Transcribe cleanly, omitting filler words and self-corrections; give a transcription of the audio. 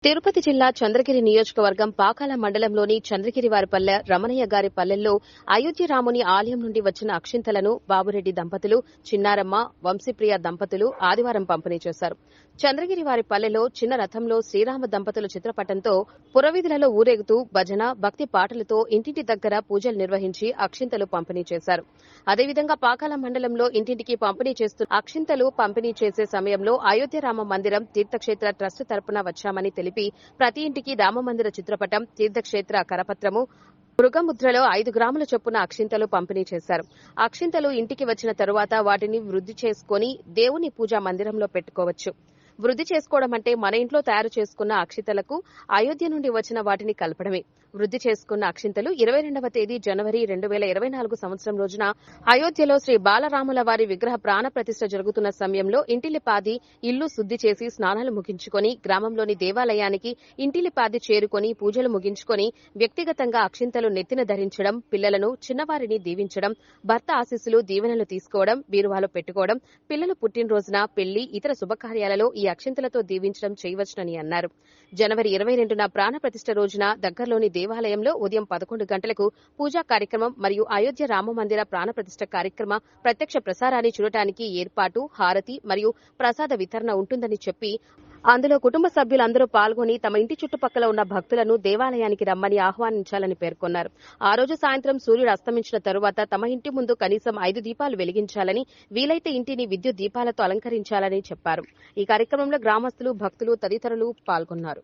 తిరుపతి జిల్లా చంద్రగిరి నియోజకవర్గం పాకాల మండలంలోని చంద్రగిరివారిపల్లె రమణయ్య గారి పల్లెల్లో అయోధ్య రాముని ఆలయం నుండి వచ్చిన అక్షింతలను బాబురెడ్డి దంపతులు, చిన్నారమ్మ, వంశీప్రియ దంపతులు ఆదివారం పంపిణీ చేశారు. చంద్రగిరివారి పల్లెలో చిన్న రథంలో శ్రీరామ దంపతుల చిత్రపటంతో పురవీధులలో ఊరేగుతూ భజన, భక్తి పాటలతో ఇంటింటి దగ్గర పూజలు నిర్వహించి అక్షింతలు పంపిణీ చేశారు. అదేవిధంగా పాకాల మండలంలో ఇంటింటికి పంపిణీ చేస్తున్న అక్షింతలు పంపిణీ చేసే సమయంలో అయోధ్య రామ మందిరం తీర్థక్షేత్ర ట్రస్ట్ తరపున వచ్చామని తెలిపి ప్రతి ఇంటికి రామమందిర చిత్రపటం, తీర్థక్షేత్ర కరపత్రము, మృగముద్రలో 5 గ్రాముల చొప్పున అక్షింతలు పంపిణీ చేశారు. అక్షింతలు ఇంటికి వచ్చిన తరువాత వాటిని వృద్ధి చేసుకుని దేవుని పూజా మందిరంలో పెట్టుకోవచ్చు. వృద్ధి చేసుకోవడం అంటే మన ఇంట్లో తయారు చేసుకున్న అక్షింతలకు అయోధ్య నుండి వచ్చిన వాటిని కలపడమే. వృద్ధి చేసుకున్న అక్షింతలు 22వ తేదీ జనవరి 2024 సంవత్సరం రోజున అయోధ్యలో శ్రీ బాలరాముల వారి విగ్రహ ప్రాణ ప్రతిష్ఠ జరుగుతున్న సమయంలో ఇంటిలిపాది ఇల్లు శుద్ది చేసి స్నానాలు ముగించుకొని గ్రామంలోని దేవాలయానికి ఇంటిలిపాది చేరుకొని పూజలు ముగించుకొని వ్యక్తిగతంగా అక్షింతలు నెత్తిన ధరించడం, పిల్లలను చిన్నవారిని దీవించడం, భర్త ఆశీస్సులు దీవెనలు తీసుకోవడం, బీరువాలో పెట్టుకోవడం, పిల్లలు పుట్టినరోజున, పెళ్లి, ఇతర శుభకార్యాలలో ఈ అక్షింతలతో దీవించడం చేయవచ్చునని అన్నారు. జనవరి 22న ప్రాణ ప్రతిష్ఠ రోజున దగ్గరలోని దేవాలయంలో ఉదయం 11 గంటలకు పూజా కార్యక్రమం మరియు అయోధ్య రామమందిర ప్రాణ ప్రతిష్ఠ కార్యక్రమ ప్రత్యక్ష ప్రసారాన్ని చూడటానికి ఏర్పాటు, హారతి మరియు ప్రసాద వితరణ ఉంటుందని చెప్పి అందులో కుటుంబ సభ్యులందరూ పాల్గొని తమ ఇంటి చుట్టుపక్కల ఉన్న భక్తులను దేవాలయానికి రమ్మని ఆహ్వానించాలని పేర్కొన్నారు. ఆ రోజు సాయంత్రం సూర్యుడు అస్తమించిన తరువాత తమ ఇంటి ముందు కనీసం 5 దీపాలు వెలిగించాలని, వీలైతే ఇంటిని విద్యుత్ దీపాలతో అలంకరించాలని చెప్పారు. ఈ కార్యక్రమంలో గ్రామస్తులు, భక్తులు తదితరులు పాల్గొన్నారు.